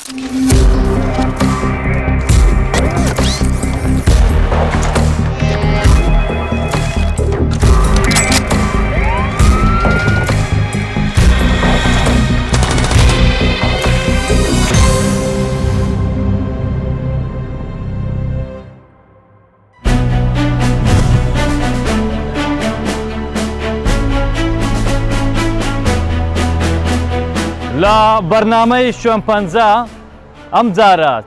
لا برنامج شۆمپەنجە ئەم جارات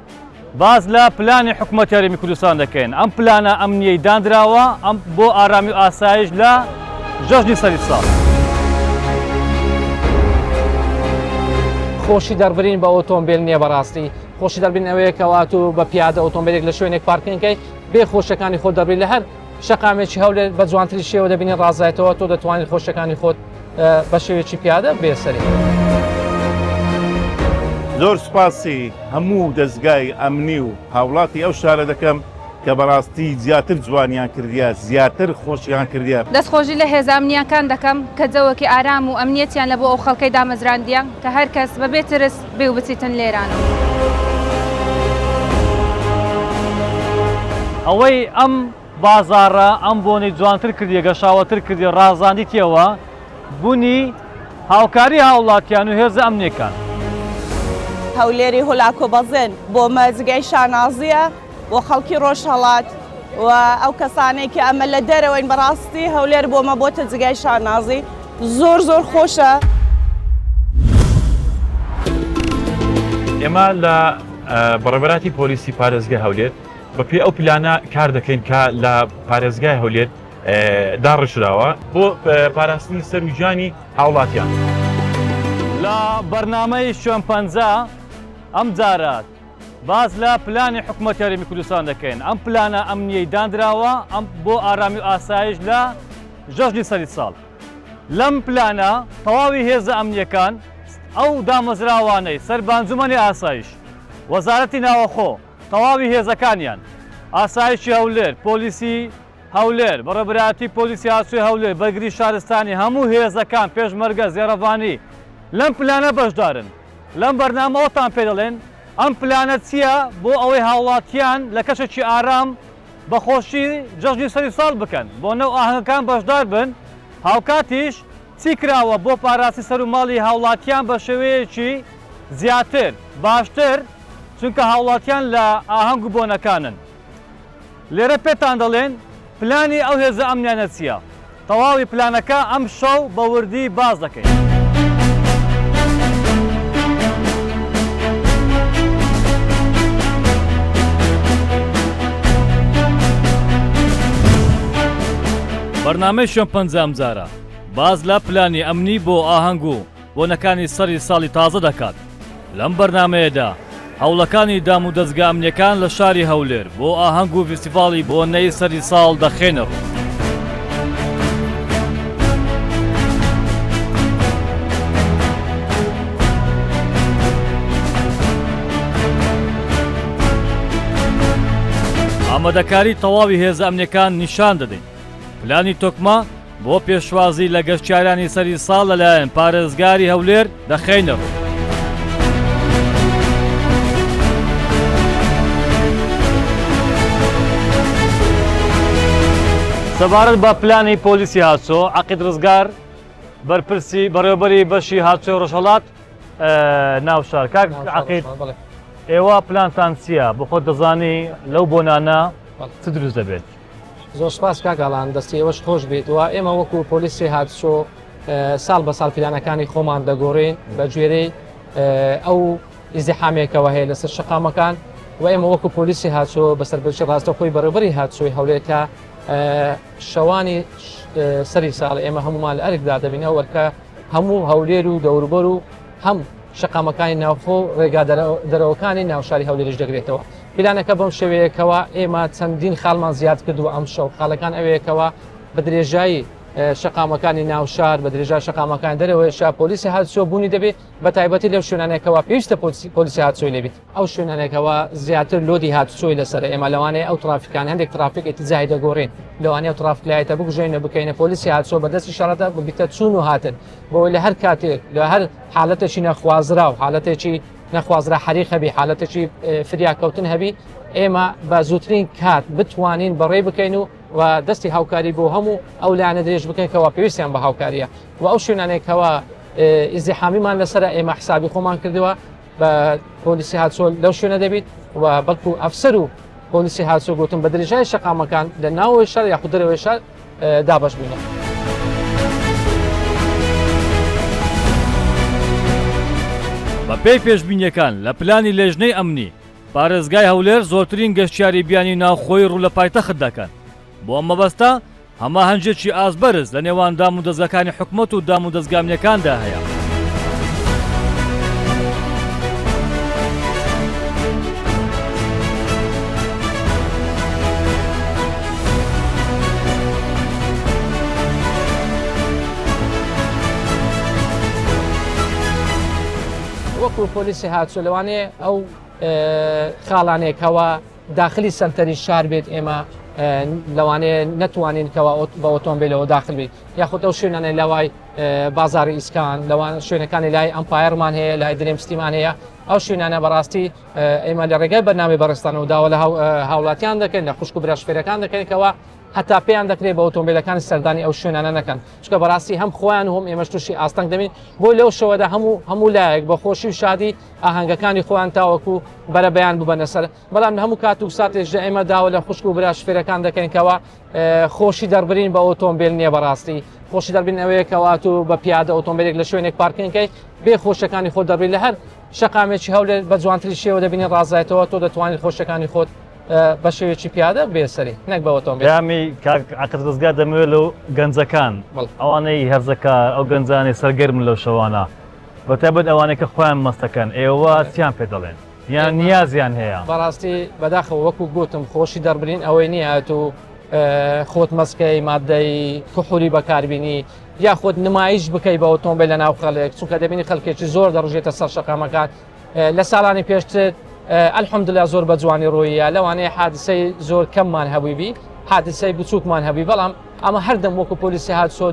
باز لە پلانی حکوومەتی هەرێمی کوردستان دەکەین. ئەم پلانە ئەمنیەی دانراوە بۆ ئارامی و ئاسایش لە ژەژنی سەری ساڵ. خۆشی دەربرین بە ئۆتۆمبیل نییە بەڕاستی، خۆشی دەربین ئەوەیە کەوات و بە پیادە ئۆتۆمبیلێک لە شوێنێک پارکینگەکەی بێ خۆشەکانی خۆت دەربین لە هەر شەقامێکی هەولێر بە جوانتری شێوە دەبینی ڕازایەتەوە تۆ دەتوانیت خۆشەکانی خۆت بە شێوەیەکی پیادە بێسەری. زۆر سوپاسی هەموو دەستگای ئەمنی و هاوڵاتی ئەو شارە دەکەم کە بەڕاستی زیاتر جوانیان کردیا، زیاتر خۆشیان کردیا. دەستخۆشی لە هێز ئەمنیەکان دەکەم کە جەوەکی ئارام و ئەمنیەتیان لە بۆ ئەو خەڵکەی دامەزراندیان کە هەر کەس بەبێ ترس بێ و بچیتن لێرانە. ئەوەی ئەم بازاڕە ئەم بۆنی جوانتر کردیە، گەشاوەتر کردی، ڕازاندیتەوە بوونی هاوکاری هاوڵاتیان و هێز ئەمنیەکان. هەولێری هولاکۆ بەزێن بۆ مەزگای شانازیە بۆ خەڵکی ڕۆژهەڵات و ئەو کەسانێک کە ئەمە لە دەرەوەین بەڕاستی هەولێر بۆمە بۆتە جگای شانازی زۆر زۆر خۆشە. ئێمە لە بەڕێبەراتی پۆلیسی پارێزگای هەولێر بەپێ ئەو پلانە کار دەکەین کە لە پارێزگای هەولێر داڕشراوە بۆ پاراستنی سەر و ژیانی هاوڵاتیان. لە بەرنامەی شۆمپەنجە ئەم جارات باز لە پلانی حکوومەتی هەرێمی کوردستان دەکەین. ئەم پلانە ئەمنیەی دانراوە بۆ ئارامی و ئاسایش لە ژەژنی سەری ساڵ. لەم پلانە تەواوی هێزە ئەمنیەکان ئەو دامەزراوانەی سەربانجومەنی ئاسایش، وەزارەتی ناوەخۆ، تەواوی هێزەکانیان، ئاسایشی هەولێر، پۆلیسی هەولێر، بەڕێبەراتی پۆلیسی هاتووی هەولێر، بەرگری شارستانی، هەموو هێزەکان پێشمەرگە زێڕەڤانی لەم پلانە بەشدارن. لەم بەرنامەوەتان پێ دەڵێن ئەم پلانە چییە بۆ ئەوەی هاوڵاتیان لە کەشێکی ئارام بەخۆشی جەژنی سەری ساڵ بکەن، بۆ نەو ئاهەنگەکان بەشدار بن. هاوکاتیش چی کراوە بۆ پاراسی سەر و ماڵی هاوڵاتیان بە شێوەیەکی زیاتر باشتر، چونکە هاوڵاتیان لە ئاهەنگ و بۆنەکانن. لێرە پێتان دەڵێن پلانی ئەو هێزە ئەمنیانە چییە. تەواوی پلانەکە ئەم شەو بە وردی باز دەکەین. بەرنامەی شۆمپەنجە ئەم جارە باز لە پلانی ئەمنی بۆ ئاهەنگ و بۆنەکانی سەری ساڵی تازە دەکات. لەم بەرنامەیەدا هەوڵەکانی دام و دەستگا ئەمنیەکان لە شاری هەولێر بۆ ئاهەنگ و فستیڤاڵی بۆنەی سەری ساڵ دەخێنەوە. ئامادەکاری تەواوی هێزە ئەمنیەکان نیشان دەدەین. پلانی تۆکمە بۆ پێشوازی لە گەشتیارانی سەری ساڵ لەلایەن پارێزگاری هەولێر دەخێنەوە. سەبارەت بە پلانی پۆلیسی هاتچۆ، عەقید ڕزگار بەرپرسی بەڕێوەبەری بەشی هاتچۆی ڕۆژهەڵات ناوشار. کاک عەقید، ئێوە پلانتان چییە؟ بۆ خۆت دەزانی لەو بۆنانە چ دروست دەبێت؟ زۆر سپاس کاکەڵان، دەستی ئێوەش خۆش بێتەوە. ئێمە وەکو پۆلیسی هاتچۆ ساڵ بە ساڵ پلانەکانی خۆمان دەگۆڕین بە گوێرەی ئەو ئیزدیحامێکەوە هەیە لەسەر شەقامەکان و ئێمە وەکو پۆلیسی هاتچۆ بەسەربەرچی ڕاستەوخۆی بەڕێوەبەری هاتچۆی هەولێر کە شەوانی سەری ساڵ ئێمە هەمومان لە ئەرکدا دەبینەوە وەرکە هەموو هەولێر و دەوروبەر و هەم شەقامەکانی ناوخۆ ڕێگا دەرەوەکانی ناوشاری هەولێرش دەگرێتەوە. پلانەکە بەم شێوەیەکەوە ئێمە چەندین خاڵمان زیاد کردووە ئەم شەو. خاڵەکان ئەوەیەکەوە بە درێژایی شەقامەکانی ناوشار، بە درێژای شەقامەکان دەرەوەیشە پۆلیسی هاتچۆ بوونی دەبێت بە تایبەتی لەو شوێنانێکەوە پێویستە پۆلیسی هاتچۆی لێبێت. ئەو شوێنانێکەوە زیاتر لۆدی هاتچۆی لەسەر ئێمە لەوانەیە ئەو ترافیکان هەندێک ترافیک ئێتیجاهی دەگۆڕین، لەوانەیە ئەو ترافیکلایەتە بگژێنە بکەینە پۆلیسی هاتچۆ بەدەستی شەڕەتە ببیتە چوون و هاتن بۆ لە هەر کاتێک لە هەر حالەتێکی نەخوازرا و حالەتێکی نەخوازرا حریق هەبی حالەتێکی فریاکەوتن هەبی ئێمە بە زووترین کات بتوانین بەڕێ بکەین و دەستی هاوکاری بۆ هەموو ئەو لایەنە درێژ بکەینکەوە پێویستیان بە هاوکاریە و ئەو شوێنانێکەوە ئیزدیحامیمان لەسرە ئێمە حسابی خۆمان کردووە بە پۆلیسی هاتسۆ لەو شوێنە دەبیت و بەڵکو ئەفسەر و پۆلیسی هاتسۆ گوتم بە درێژای شەقامەکان لە ناوەوەی شار یاخود دەرەوەی شار دابەش بووینە. بە پێی پێشبینیەکان لە پلانی لێژنەی ئەمنی پارێزگای هەولێر زۆرترین گەشتیاری بیانی ناوخۆی ڕوو لە پایتەخت دەکەن. بۆ ئەم مەبەستە هەما هەنجێکی ئازبەرز لە نێوان دام و دەستگاکانی حکومەت و دام و دەستگامنیەکاندا هەیە. وەکو پۆلیسی هاتسۆ لەوانەیە ئەو خاڵانێکەوە داخلی سنتەری شار بێت ئێمە لەوانەیە نەتوانینکەوە بە ئۆتۆمبیلەوە داخل بێت یاخود ئەو شوێنانە لەوای بازاری ئیسکان لەوان شوێنەکانی لای ئەمپایرمان هەیە لای درێمستیمان هەیە ئەو شوێنانە بەڕاستی ئێمە لە ڕێگەی بەرنامەی بەڕێستانەوە داوە لە هاوڵاتیان دەکەن لە خوشک و براشفێرەکان دەکەنەوە هەتا پێیان دەکرێت بە ئۆتۆمبیلەکانی سەردانی ئەو شوێنانە نەکەن چکە بەڕاستی هەم خۆیان هەم ئێمەش تووشی ئاستەنگ دەبین بۆ لەو شەوەدا هەموو لایەک بە خۆشی و شادی ئاهەنگەکانی خۆیان تاوەکو بەرە بەیان ببەنە سەر بەڵام لە هەموو کات و ساتێکدا ئێمە داوە لە خوشک و براشفێرەکان دەکەنکەوە خۆشی دەربرین بە ئۆتۆمبیل نییە بەڕاستی خۆشی دەربین ئەوەیەکەوە و بە پیادە ئۆتۆمبیلێک لە شوێنێک پارکینگکەی بێ خۆشەکانی خۆ دەربین لە هەر شەقامێکی هەولێر بە جوانتری شێوە دەبینی ڕازایەتەوە تۆ دەتوانیت خۆشەکانی خۆت بە شێوێکی پیادە بێسەری نەک بە ئۆتۆمبیل. دامی عقد ڕزگار دەمەوێت لەو گەنجەکان ئەوانەی هەرزەکار ئەو گەنجانی سەرگەرم لەو شەوانە بەتابەت ئەوانەی کە خۆیان مەستەکەن ئێوە چیان پێ دەڵێن یان نیازیان هەیە. بەڕاستی بەداخەوە وەکو گوتم خۆشی دەربرین ئەوەی نییە و خۆت مەسکەی مادەی کوحولی بەکاربیینی یا خۆت نمایش بکەی بە ئۆتۆمبیل لە ناو خەڵێک چونکە دەبینی خەڵکێکی زۆر دەڕژێتە سەر شەقامەکان لە ساڵانی پێشتر الحەمدلله زۆر بە جوانی ڕۆیە لەوانەیە حادسەی زۆر کەممان هەبووی حادسەی بچووکمان هەبووی بەڵام ئەمە هەردەم وەکو پۆلیسی هاتسۆ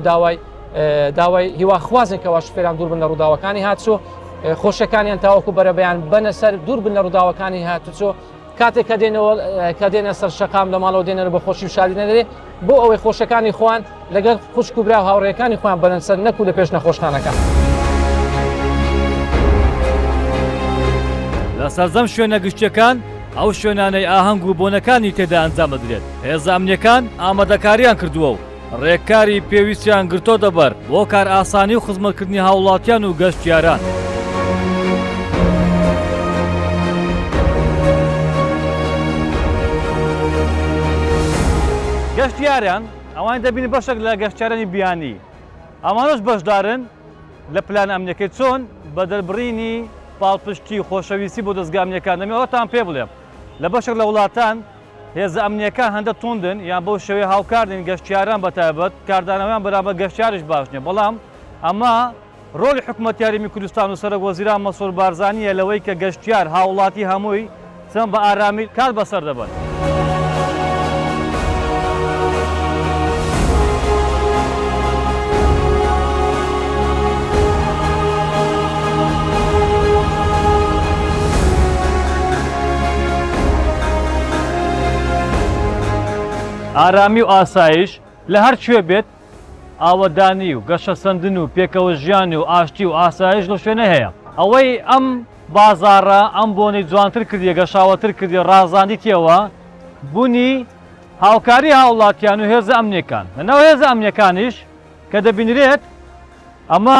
داوای هیواخوازێکەوە شفێران دوور بن لە ڕووداوەکانی هاتسۆ خۆشەکانیان تاوەکو بەرەبەیان بنە سەر دوور بن لە ڕووداوەکانی هاتوچۆ کاتێک کە دێنە سەر شەقام لە ماڵەوە دێنەر بە خۆشی و شادی نەدەرێت بۆ ئەوەی خۆشەکانی خۆیان لەگەڵ خوشک و برا و هاوڕێیەکانی خۆیان بەرەن سەر نەکو لە پێش نەخۆشخانەکان. لە سەرجەم شوێنە گشتیەکان ئەو شوێنانەی ئاهەنگ و بۆنەکانی تێدا ئەنجام دەدرێت هێزە ئەمنیەکان ئامادەکاریان کردووە و ڕێککاری پێویستیان گرتۆ دەبەر بۆ کار ئاسانی و خزمەتکردنی هاوڵاتیان و گەشتیاران. گەشتیاریان ئەوان دەبینی بەشێک لە گەشتیارانی بیانی ئەمانش بەشدارن لە پلان ئەمنیەکەی چۆن بە دەربڕینی پاڵپشتی خۆشەویستی بۆ دەستگامنیەکان دەمەوەتان پێ بڵێم لە بەشێک لە وڵاتان هێزە ئەمنیەکان هەندە توندن یان بەو شێوەیە هاوکاردن گەشتیاران بەتایبەت کاردانەوەیان بەرامبەر گەشتیاریش باش نیە بەڵام ئەمە ڕۆلی حکوومەت یاریمی کوردستان و سەرۆک وەزیران مەسعود بارزانیە لەوەی کە گەشتیار هاوڵاتی هەمووی چەند بە ئارامی کار بەسەر دەبن. ئارامی و ئاسایش لە هەر کوێ بێت ئاوەدانی و گەشە سندن و پێکەوە ژیانی و ئاشتی و ئاسایش لە شوێنە هەیە ئەوەی ئەم بازاڕە ئەم بۆنەی جوانتر کردیە گەشاوەتر کردی ڕازاندیتەوە بوونی هاوکاری هاوڵاتیان و هێزە ئەمنیەکان لەناو هێزە ئەمنیەکانیش کە دەبینرێت ئەمە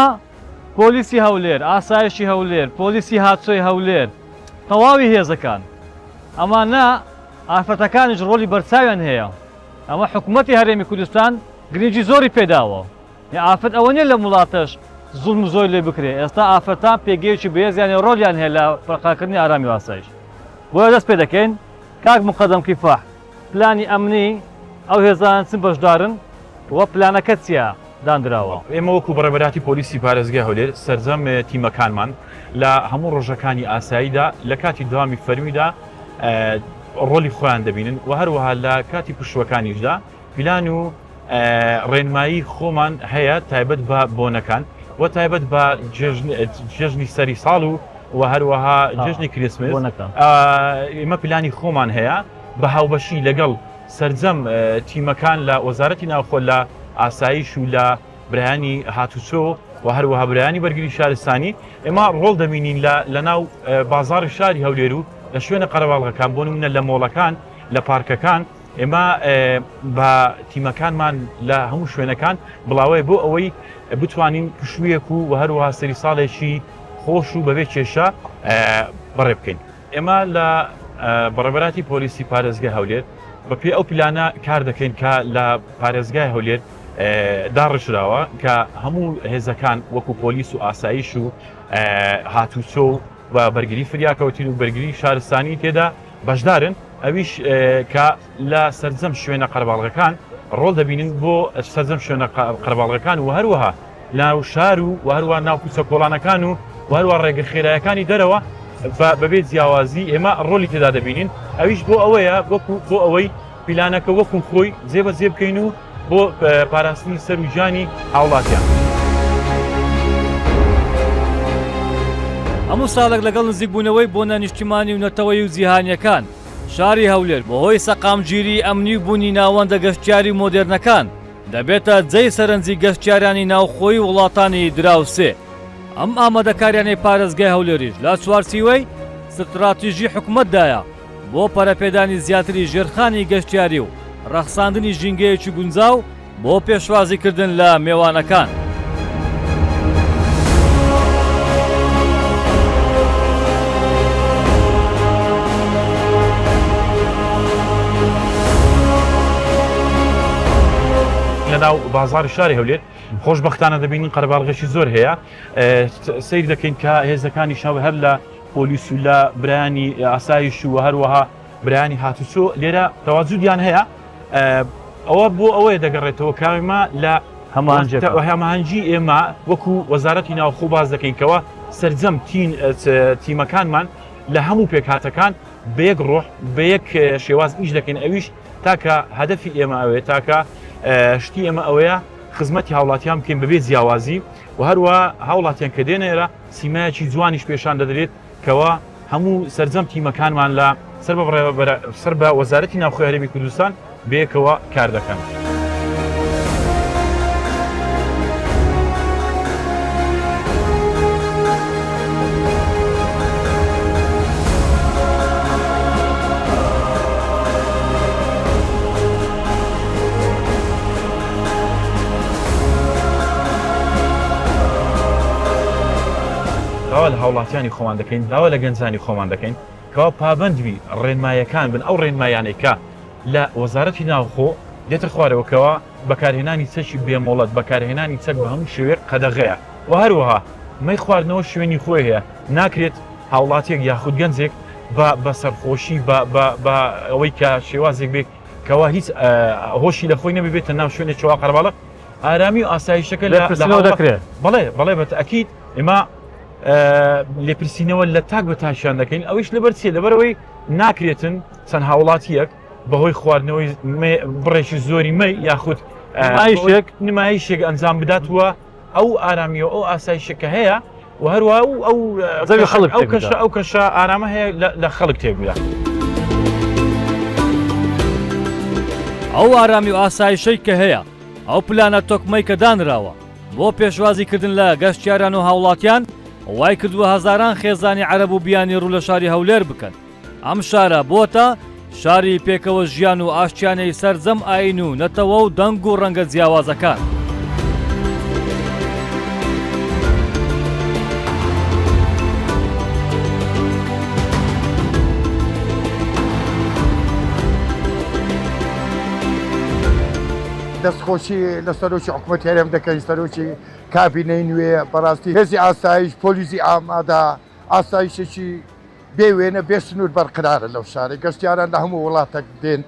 پۆلیسی هەولێر ئاسایشی هەولێر پۆلیسی هاتسۆی هەولێر تەواوی هێزەکان ئەمانە ئافرەتەکانیش ڕۆلی بەرچاویان هەیە ئەمە حکوومەتی هەرێمی کوردستان گرنگی زۆری پێداوە ئافرەت ئەوە نیە لە وڵاتەش زوڵم و زۆر لێ بکرێ ئێستا ئافرەتان پێگەیەکی بەهێزیانی ڕۆلیان هەیە لە فەرقاکردنی ئارامی و ئاسایش بۆیە دەست پێ دەکەین کاک مقەدەم کیفاح پلانی ئەمنی ئەو هێزان چ بەشدارن وە پلانەکە چییە دانراوە. ئێمە وەکو بەڕێبەراتی پۆلیسی پارێزگای هەولێر سەرجەم تیمەکانمان لە هەموو ڕۆژەکانی ئاساییدا لە کاتی داوامی فەرمیدا ڕۆلی خۆیان دەبینن و هەروەها لە کاتی پشوەکانیشدا پلان و ڕێنمایی خۆمان هەیە تایبەت بە بۆنەکان و تایبەت بە جێژنی سەری ساڵ و و هەروەها جژنی کریسمس بۆ نەکەم. ئێمە پلانی خۆمان هەیە بە هاوبەشی لەگەڵ سەرجەم تیمەکان لە وەزارەتی ناوخۆ لە ئاسایش و لە برایانی هاتوچۆ و هەروەها برایانی بەرگری شارستانی ئێمە ڕۆڵ دەبینین لە ناو بازار شاری هەولێر و لە شوێنە قەرەباڵغەکان بۆ نمونە لە مۆڵەکان لە پارکەکان ئێمە بە تیمەکانمان لە هەموو شوێنەکان بڵاوی بۆ ئەوەی بتوانین پشوویەک و هەروەها سەری ساڵێکی خۆش و بەبێ کێشە بەڕێ بکەین. ئێمە لە بەڕێبەراتی پۆلیسی پارێزگای هەولێر بەپێ ئەو پلانە کار دەکەین کە لە پارێزگای هەولێر داڕشراوە کە هەموو هێزەکان وەکو پۆلیس و ئاسایش و هاتوچۆ و بەرگری فریاکەوتین و بەرگری شارستانی تێدا بەشدارن ئەویش کە لە سەرجەم شوێنە قەرەباڵغەکان ڕۆڵ دەبینن بۆ سەرجەم شوێنە قەرەباڵغەکان و هەروەها ناو شار و هەروە ناو کوچە کۆڵانەکان و هەروە ڕێگە خێرایەکانی دەرەوە بەبێ جیاوازی ئێمە ڕۆلی تێدا دەبینین ئەویش بۆ ئەوەیە بۆ ئەوەی پیلانەکە وەکو خۆی جێبەجێ بکەین و بۆ پاراستنی سەر و ژیانی هاوڵاتیان. هەموو ساڵێک لەگەڵ نزیکبوونەوەی بۆ نانیشتیمانی و نەتەوەی و جیهانیەکان شاری هەولێر بەهۆی سەقامگیری ئەمنی و بوونی ناوەندە گەشتیاری مۆدێرنەکان دەبێتە جێی سەرنجی گەشتیارانی ناوخۆی وڵاتانی دراوسێ. ئەم ئامادەکاریانەی پارێزگای هەولێریش لە چوارچێوەی ستراتیژی حکوومەتدایە بۆ پەرەپێدانی زیاتری ژێرخانی گەشتیاری و ڕەخساندنی ژینگەیەکی گونجاو بۆ پێشوازیکردن لە میێوانەکان. لەناو بازاری شاری هەولێر خۆشبەختانە دەبینین قەرەباڵغێکی زۆر هەیە سیر دەکەین کە هێزەکانی شەو هەر لە پۆلیس و لە برایانی ئاسایش و هەروەها برایانی هاتوچۆ لێرە تەواجودیان هەیە ئەوە بۆ ئەوەیە دەگەڕێتەوە کاما لە هەماهەنگی ئێمە وەکو وەزارەتی ناوخۆ باز دەکەینکەوە سەرجەم تیمەکانمان لە هەموو پێکهاتەکان بەیەک ڕۆح بەیەک شێواز ئیش دەکەین ئەویش تاکە هەدەفی ئێمە ئەوەیە تاکە شتی ئێمە ئەوەیە خزمەتی هاوڵاتیان بکەین بەبێ جیاوازی و هەروە هاوڵاتیان کە دێنێرە سیمایەکی جوانیش پێشان دەدرێت کەەوە هەموو سەرجەم تیمەکانمان لە سەر بە وەزارەتی ناوخۆی هەرێمی کوردستان بەیەکەوە کار دەکەن. داوا لە هاوڵاتیانی خۆمان دەکەین داوا لە گەنجانی خۆمان دەکەین کەوا پابندوی ڕێنمایەکان بن ئەو ڕێنمایانێکە لە وەزارەتی ناوخۆ دێتە خوارەوەکەوە بەکارهێنانی چەکی بێمۆڵەت بەکارهێنانی چەک بە هەموو شوێر قەدەغەیە و هەروەها مەی خواردنەوە شوێنی خۆی هەیە ناکرێت هاوڵاتێک یاخود گەنجێک بە سەرخۆشی بە ئەوەی کە شێوازێک بێت کەوا هیچ هۆشی لە خۆی نەبێتە ناو شوێنێکەوە قەرەباڵغ ئارامی و ئاسایشەکە دەکرێت. بەڵێ بە تەکید ئێمە لێپرسینەوە لە تاک بە تاشیان دەکەین ئەوش لەبەر چێ لەبەرەوەی ناکرێتن چەند هاوڵاتیەک بەهۆی خواردنەوەی بڕێکی زۆری مەی یاخود نمایشێک ئەنجام بداتوە ئەو ئارامیەوە ئەو ئاسایشەکە هەیە و هەروە ئەو کەشە ئارامە هەیە لە خەڵک تێبدا. ئەو ئارامی و ئاسایشەی کە هەیە ئەو پلانە تۆکمەی کە دانراوە بۆ پێشوازیکردن لە گەشتیاران و هاوڵاتیان وای کردووە هەزاران خێزانی عەرەب و بیانی ڕوو لە شاری هەولێر بکەن. ئەم شارە بۆتە شاری پێکەوە ژیان و ئاشتیانەی سەرجەم ئاین و نەتەوە و دەنگ و ڕەنگە جیاوازەکان. دەستخۆشی لە سەرۆکی حکوومەت هەرێم دەکەین سەرۆکی کابینەی نوێ بەڕاستی هێزی ئاسایش پۆلیسی ئامادە ئاسایشێکی بێ وێنە بێ سنوور بەرقرارە لەو شارێک گەشتیاران لە هەموو وڵاتێک دێن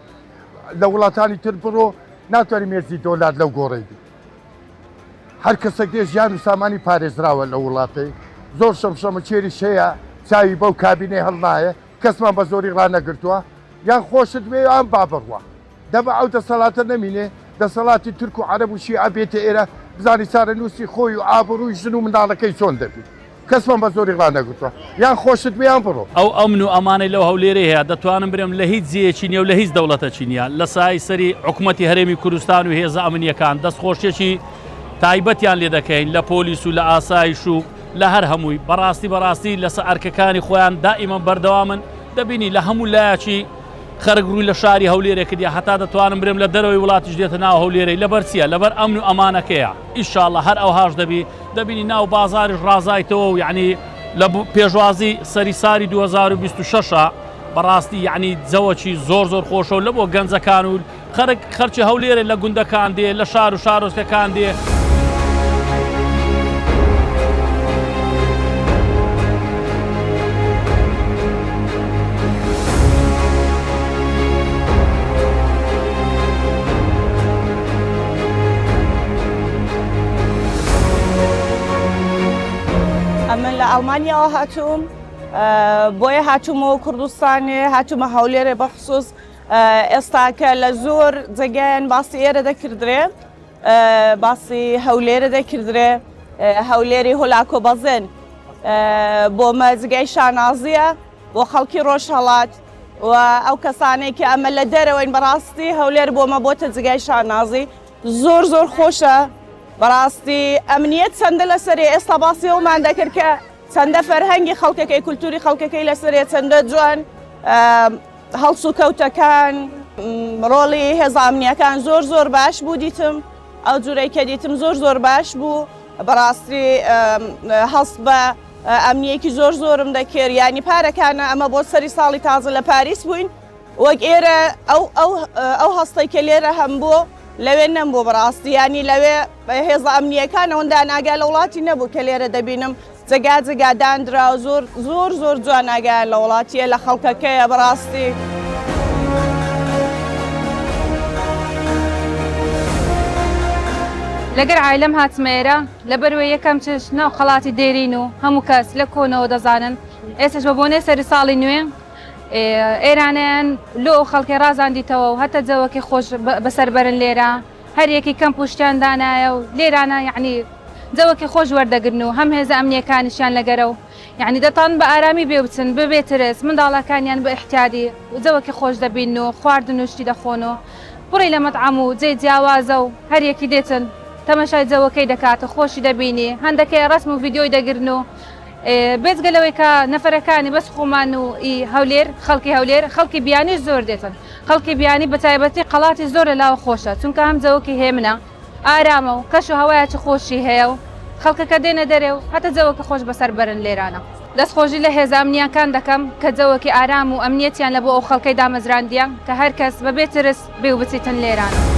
لە وڵاتانی تر بڕۆ ناتوانانی مێرزی دۆلار لەو گۆڕی بی هەر کەسێک دێ ژیان و سامانی پارێزراوە لە وڵاتی زۆر شەمشەمە چێری شەیە چاوی بەو کابینەی هەڵنایە کەسمان بە زۆری ڕانەگرتووە یان خۆشت وێ ئەم بابڕوە دەبە ئەو دەسەڵاتە نەمینێ دەسەڵاتی تورک و عەرەب و شیعە بێتە ئێرە بزانی چارە نووسی خۆی و ئابڕووی ژن و منداڵەکەی چۆن دەبێت کەسمان بە زۆری ڕانەگوتووە یان خۆشت بیان بڕۆ ئەو ئەمن و ئەمانەی لەو هەولێرە هەیە دەتوانم برم لە هیچ جیەکی نیە و لە هیچ دەوڵەتە چینیە لە سای سەری حکوومەتی هەرێمی کوردستان و هێزە ئەمنیەکان دەستخۆشیێکی تایبەتیان لێ دەکەین لە پۆلیس و لە ئاسایش و لە هەر هەمووی بەڕاستی لەسەر ئەرکەکانی خۆیان دائیمەن بەردەوامن دەبینی لە هەموو لایەکی خەرگڕووی لە شاری هەولێرە کردیا هەتا دەتوانم برم لە دەرەوەی وڵاتیش دێتە ناو هەولێرەی لەبەر چییە لەبەر ئەمن و ئەمانەکەیە ئیشاڵڵە هەر ئەوهاش دەبینی ناو بازاریش ڕازایتەوە و یعنی لە پێشوازی سەری ساری 2026 بەڕاستی یعنی جەوەکی زۆر خۆشە و لە بۆ گەنجەکان و خەرچی هەولێرە لە گوندەکان دێ لە شار و شارۆچکەکان دێ. من لە ئەڵمانیاوە هاتووم بۆیە هاتوومەوە کوردستانی هاتوومە هەولێرە بەخصوص ئێستاکە لە زۆر جێگایان باسی ئێرە دەکردرێ باسی هەولێرە دەکردرێ هەولێری هۆلاکۆ بەزن بۆ مەزگای شانازیە بۆ خەڵکی ڕۆژهەڵات و ئەو کەسانەی کە ئەمە لە دەرەوەین بەڕاستی هەولێر بۆمە بۆتە جگای شانازی زۆر خۆشە بەڕاستی ئەمنیەت چەندە لەسەرێ ئێستا باسی ئەومان دەکرد کە چەندە فەرهەنگی خەڵکەکەی کولتوری خەڵکەکەی لەسەرێ چەندە جوان هەڵس و کەوتەکان ڕۆڵی هێزە ئەمنیەکان زۆر باش بوو دیتم ئەو جوورەی کە دیتم زۆر باش بوو بەڕاستی هەست بە ئەمنیەکی زۆرم دەکرد ینی پارەکانە ئەمە بۆ سەری ساڵی تازە لە پاریس بووین وەک ئێرە ئەو هەستەی کە لێرە هەم بوو لەوێ نەمبوو بەڕاستی ینی لەوێ هێزە ئەمنیەکان ئەوەندا ناگا لە وڵاتی نەبوو کە لێرە دەبینم جگا دانرا و زۆر جوان ناگایان لە وڵاتیە لە خەڵکەکەیە بەڕاستی. لەگەر عایلەم هاتمێرە لەبەروێ یەکەم چش ناو خەڵاتی دێرین و هەموو کەس لە کۆنەوە دەزانن ئێستش بە بۆنێ سەری ساڵی نوێ ئێرانیان لۆ خەڵکی ڕازاندیتەوە و هەتە جەوەکی خۆش بەسەربەرن لێرە هەریەکی کەم پوشتیان دانایە و لێرانە یعنی جەوەکی خۆش وەردەگرن و هەم هێزە ئەمنیەکانیشیان لەگەرە و یعنی دەتان بە ئارامی بێوچن ببێترس منداڵەکانیان بە احتیادی و جەوەکی خۆش دەبین و خواردن وشتی دەخۆن و بڕی لە مەطعەم و جێ جیاوازە و هەریەکی دێتن تەمەشای جەوەکەی دەکاتە خۆشی دەبینی هەندەکەی ڕسم و ڤیدیۆی دەگرن و بێزگەلەوەی کە نەفەرەکانی بەس خۆمان و هەولێر خەڵکی بیانی زۆر دێتن خەڵکی بیانی بە تایبەتی قەڵاتی زۆر لەلاوە خۆشە چونکە هەم جەوەکی هێمنە ئارامە و کەش و هەوایەکی خۆشی هەیە و خەڵکەکە دێنە دەرێ و هەتە جەوەکی خۆش بەسەر بەرن لێرانە دەستخۆشی لە هێزە ئەمنیەکان دەکەم کە جەوەکی ئارام و ئەمنیەتیان لە بۆ ئەو خەڵکەی دامەزراندیە کە هەر کەس بەبێ ترس بێ و بچیتن لێرانە.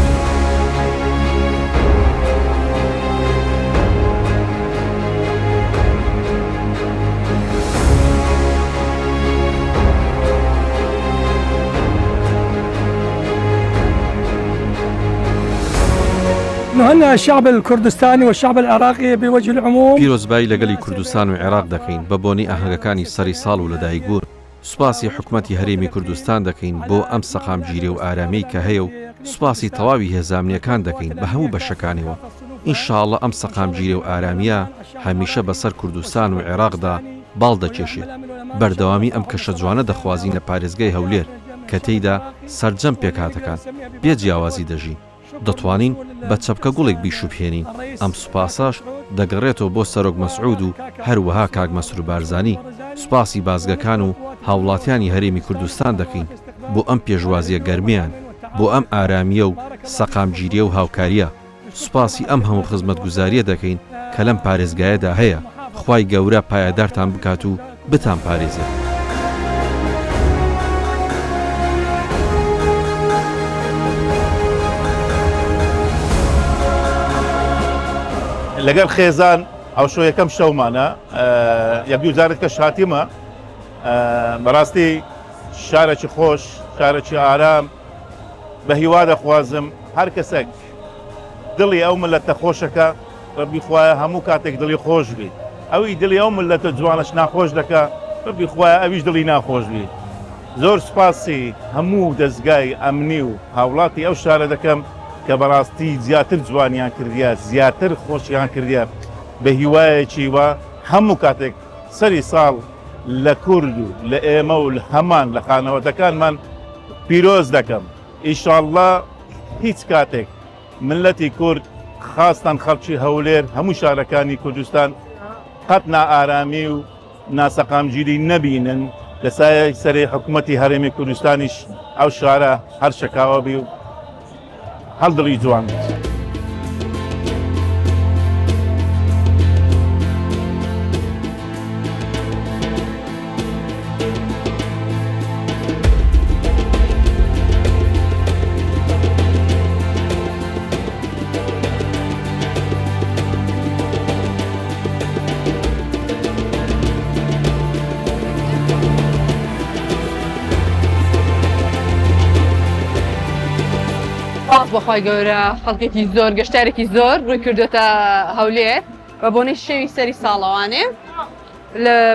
نهنئ الشعب الكردستاني والشعب العراقي بوجه العموم. پیرۆزبایی لەگەلی کوردستان و عێراق دەکەین بە بۆنی ئاهەنگەکانی سەری ساڵ و لەدایکبوون. سوپاسی حکوومەتی هەرێمی کوردستان دەکەین بۆ ئەم سەقامگیری و ئارامەی کە هەیە و سوپاسی تەواوی هێزانامنیەکان دەکەین بە هەموو بەشەکانەوە. ئینشاءڵڵە ئەم سەقامگیری و ئارامیە هەمیشە بەسەر کوردستان و عێراقدا باڵ دەکێشێت. بەردەوامی ئەم کەشە جوانە دەخوازین لە پارێزگای هەولێر کە تێیدا سەرجەم پێکهاتەکان بێ جیاوازی دەژین. دەتوانین بە چەپکە گوڵێک بیشوبهێنین ئەم سوپاساش دەگەڕێتەوە بۆ سەرۆک مەسعود و هەروەها کاک مەسرور بارزانی. سوپاسی بازگەکان و هاوڵاتیانی هەرێمی کوردستان دەکەین بۆ ئەم پێشوازیە گەرمیان بۆ ئەم ئارامیە و سەقامگیریە و هاوکاریە. سوپاسی ئەم هەموو خزمەتگوزاریە دەکەین کە لەم پارێزگایەدا هەیە. خوای گەورە پایەدارتان بکات و بتان پارێزێت. لەگەڵ خێزان ئەوشۆ یەکەم شەومانە یەک دووجارێت کەش هاتیمە بەڕاستی شارێکی خۆش شارێکی ئارام بە هیوا دەخوازم هەر کەسێک دڵی ئەو ملەتە خۆشەکە ڕەبی خوایە هەموو کاتێک دڵی خۆش بێت ئەوی دڵی ئەو ملەتە جوانش ناخۆش دەکە ڕەبی خوایە ئەویش دڵی ناخۆش بێت. زۆر سوپاسی هەموو دەستگای ئەمنی و هاوڵاتی ئەو شارە دەکەم کە بەڕاستی زیاتر جوانیان کردیە زیاتر خۆشیان کردیە بە هیوایەکی وە هەموو کاتێک سەری ساڵ لە کورد و لە ئێمە و هەمان لە خانەوەتەکانمان پیرۆز دەکەم. ئیشاڵڵا هیچ کاتێک ملەتی کورد خاستان خەڵکی هەولێر هەموو شارەکانی کوردستان قەت نائارامی و ناسەقامگیری نەبینن لە سایەی سەرێ حکوومەتی هەرێمی کوردستانیش ئەو شارە هەر شەکاوە بی و هەڵدڵی جوان بێت. بەخوای گەورە خەڵکێکی زۆر گەشتارێکی زۆر ڕووی کردوتە هەولێر بە بۆنەی شەوی سەری ساڵەوانێ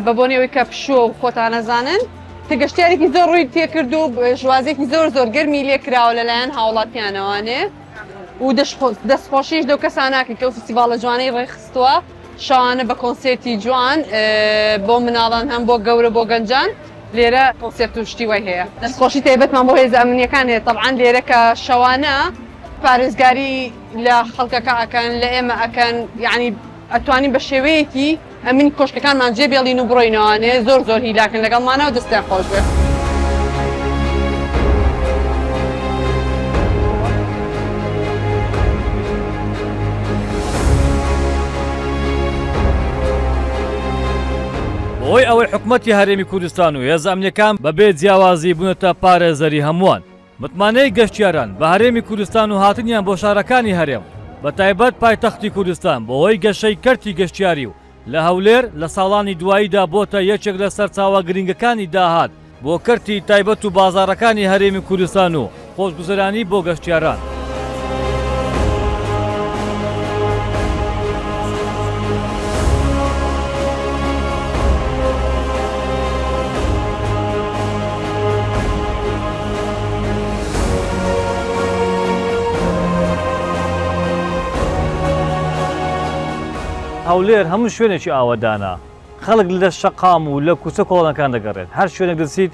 بە بۆنەوەی کە پشووە و خۆتان نەزانن کە گەشتارێکی زۆر ڕووی تێکرد و ژوازێکی زۆر گەرمی لێ کراوە لەلایەن هاوڵاتیانەوانێ و دەستخۆشیش دەو کەساناکە کە ئەو فستیڤاڵە جوانەی ڕێخستووە شەوانە بە کۆنسێرتی جوان بۆ مناڵان هەم بۆ گەورە بۆ گەنجان لێرە کۆنسێرت و شتی وای هەیە. دەستخۆشی تایبەتمان بۆ هێزە ئەمنیەکان هەیە تەبعاً لێرە کە شەوانە پارێزگاری لە خەڵکەکە ئەکەن لە ئێمە ئەکەن یعنی ئەتوانین بە شێوەیەکی ئەمین کۆشکەکانمان جێبێڵین و بڕۆینەوانێ زۆر هیلاکن لەگەڵمانەوە دەستیان خۆش بێت. بۆی ئەوەی حکوومەتی هەرێمی کوردستان و هێزە ئەمنیەکان بەبێ جیاوازی بوونەتە پارێزەری هەمووان متمانەی گەشتیاران بە هەرێمی کوردستان و هاتنیان بۆ شارەکانی هەرێم بە تایبەت پایتەختی کوردستان بۆهۆی گەشەی کەرتی گەشتیاری و لە هەولێر لە ساڵانی دواییدا بۆتە یەکێک لە سەرچاوە گرنگەکانی داهات بۆ کەرتی تایبەت و بازاڕەکانی هەرێمی کوردستان و خۆشگوزەرانی بۆ گەشتیاران. هەولێر هەموو شوێنێکی ئاوەدانە خەڵک لە شەقام و لە کوچە کۆڵەکان دەگەڕێت هەر شوێنێک دەچیت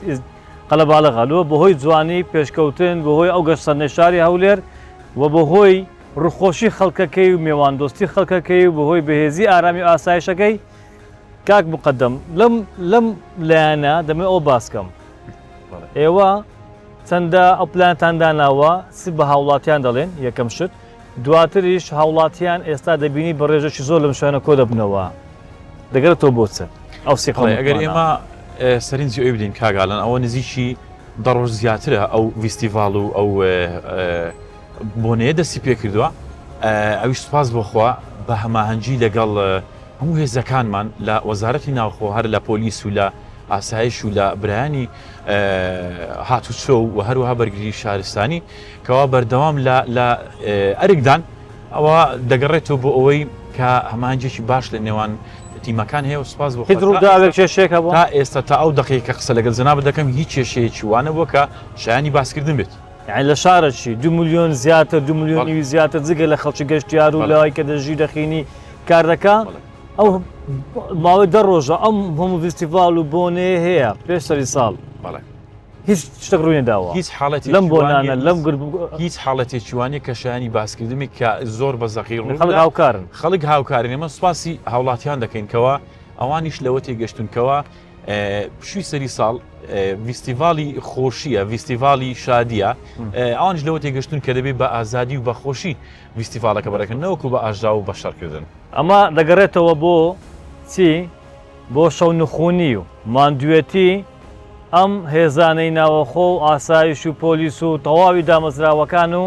قەلەباڵەغەلووە بەهۆی جوانی پێشکەوتن بەهۆی ئەو گەشتسەرنەی شاری هەولێر و بەهۆی ڕووخۆشی خەڵکەکەی و میێواندۆستی خەڵکەکەی و بەهۆی بەهێزی ئارامی و ئاسایشەکەی. کاک مقدم لەم لایەنە دەمێ ئەو باسکەم ئێوە چەندە ئەو پلانتانداناوە سی بە هاوڵاتیان دەڵێن یەکەم شت دواتریش هاوڵاتیان ئێستا دەبینی بە ڕێژەی زۆر لەم شوێنە کۆ دەبنەوە دەگەرێتەوە بۆ چ ئەو سیقڵی ئەگەر ئێمە سەرنجی ئەوی بدەین کاگالان ئەوە نزیکی دەڕۆژ زیاترە ئەو فیستیڤاڵ و ئەو بۆنەیە دەستی پێ کردووە ئەویش سوپاس بۆخوا بە هەماهەنگی لەگەڵ هەموو هێزەکانمان لە وەزارەتی ناوخۆ هەر لە پۆلیس و لە ئاسایش و لە برایانی هاتوچۆ و هەروەها بەرگری شارستانی کەوا بەردەوام لە ئەرکدان ئەوە دەگەڕێتەوە بۆ ئەوەی کە هەمانجێکی باش لە نێوان تیمەکان هەیە و سوپاس بۆ تا ئێستا تا ئەو دقیقە قسە لەگەڵ جەنابەت دەکەم هیچ کێشەیەکی وانە بووە کە شایانی باسکردن بێت. یعنی لە شارەشی 2 ملیۆن زیاتر 2 ملیۆنی زیاتر جگە لە خەڵکی گەشتیار و لەوای کە دەژی دەخینی کار دەکات ئەو ماوەی دە ڕۆژە ئەم هەموو فیستیڤاڵ و بۆنێ هەیە پێش سەری ساڵ هیچ شتێک ڕووی نەداوە هیچ حاڵەتی لەم بۆنانە لەم هیچ حاڵەتێکی وانەیە کە شایانی باسکردنی کە زۆر بە زەقیر خەڵک هاوکارن خەڵک هاوکارن ئێمە سوپاسی هاوڵاتیان دەکەینکەوە ئەوانیش لەوە تێگەشتونکەوە پشووی سەری ساڵ فیستیڤاڵی خۆشیە فیستیڤاڵی شادیە ئەوانش لەوە تێگەشتون کە دەبێت بە ئازادی و بە خۆشی فیستیڤاڵەکە بەرەکەن نەوەکو بە ئاژا و بە شەڕکردن. ئەمە دەگەڕێتەوە بۆ چی بۆ شەو نخوونی و ماندوێتی ئەم هێزانەی ناوەخۆ و ئاسایش و پۆلیس و تەواوی دامەزراوەکان و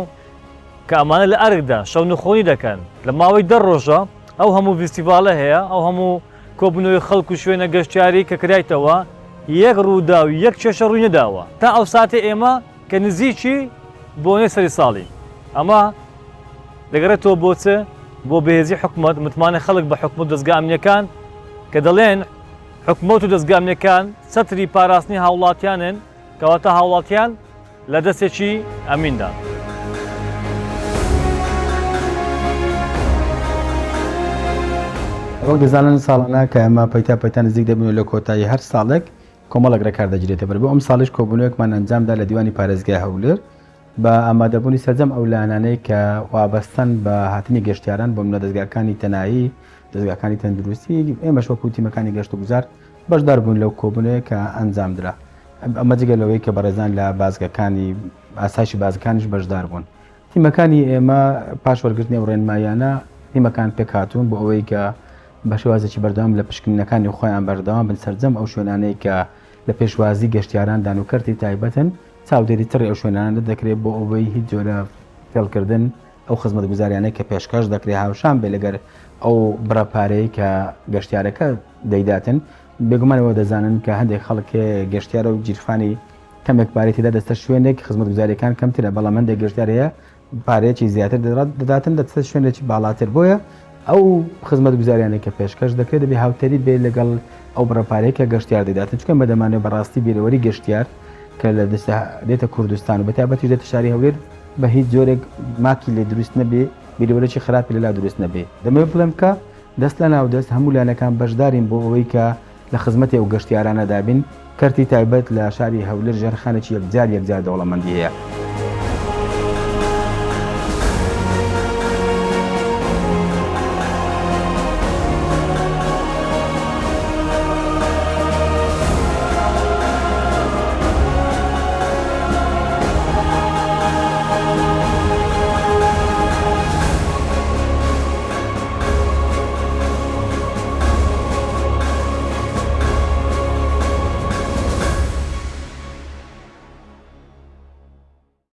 کە ئەمانە لە ئەرکدا شەو نخۆنی دەکەن لە ماوەی دە ڕۆژە ئەو هەموو فیستیڤاڵە هەیە ئەو هەموو کۆبنەوەی خەڵک و شوێنە گەشتیاری کە کرایتەوە یەک ڕوودا و یەک کێشە ڕووی نەداوە تا ئەو ساتێ ئێمە کە نزیکی بۆنەی سەری ساڵی ئەمە دەگەڕێتەوە بۆ چ بۆ بەهێزی حکوومەت متمانە خەڵک بە حکوومەت دەستگا ئەمنیەکان کە دەڵێن حکوومەت و دەستگا ئەمنیەکان سەتری پاراستنی هاوڵاتیانن کەواتە هاوڵاتیان لە دەستێکی ئەمیندا. وەک دەزانن ساڵانە کە ئەمە پەیتا پەیتا نزیک دەبوون لە کۆتایی هەر ساڵێک کۆمەڵێک ڕێکار دەگیرێتە بەر بۆ ئەم ساڵیش کۆبوونەوەکمان ئەنجامدا لە دیوانی پارێزگای هەولێر بە ئامادەبوونی سەرجەم ئەو لایەنانەی کە وابەستن بە هاتنی گەشتیاران بۆ منە دەستگاکانی تەنایی دەستگاکانی تەندروستی ئێمەش وەکو تیمەکانی گەشت و گوزار بەشدار بوون لەو کۆبوونەیە کە ئەنجامدرا ئەمە جگەلەوەی کە بەڕێزان لە بازگەکانی ئاسایشی بازەکانیش بەشدار بوون تیمەکانی ئێمە پاش وەرگرتنی ئەو ڕێنمایانە تیمەکان پێک هاتوون بۆ ئەوەی کە بە شێوازێکی بەردەوام لە پشکنینەکانی خۆیان بەردەوام بن سەرجەم ئەو شوێنانەی کە لە پێشوازی گەشتیاران دانوکەرتی تایبەتن چاودێری تڕی ئەو شوێنانە دەکرێت بۆ ئەوەی هیچ جۆرە فێڵکردن ئەو خزمەت گوزاریانەی کە پێشکەش دەکرێت هاوشان بێ لەگەر ئەو بڕەپارەی کە گەشتیارەکە دەیداتن بێگومانەوە دەزانن کە هەندێک خەڵک گەشتیارە و جیرفانی کەمێک پارەی تێدا دەستە شوێنێک خزمەت گوزاریەکان کەمترە بەڵام هەندێک گەشتیارەیە پارەیەکی زیاتر دەداتن دەچێتە شوێنێکی باڵاتر بۆیە ئەو خزمەت گوزاریانێک کە پێشکەش دەکرێت دەبێ هاوتەری بێ لەگەڵ ئەو بڕەپارەیە کە گەشتیار دەداتن چکە بەدەمانێت بەڕاستی بیرەوەری گەشتیار کە لە دێتە کوردستان و بەتابەتی دێتە شاری هەولێر بە هیچ جۆرێک ماکی لێ دروست نەبێ بیرەوەرێکی خراپی لەلا دروست نەبێ دەمێ بڵێم کە دەست لە ناودەست هەموو لایەنەکان بەشدارین بۆ ئەوەی کە لە خزمەتی ئەو گەشتیارانە دابین کەرتی تایبەت لە شاری هەولێر ژێرخانێکی یەکجار دەوڵەمەندی هەیە.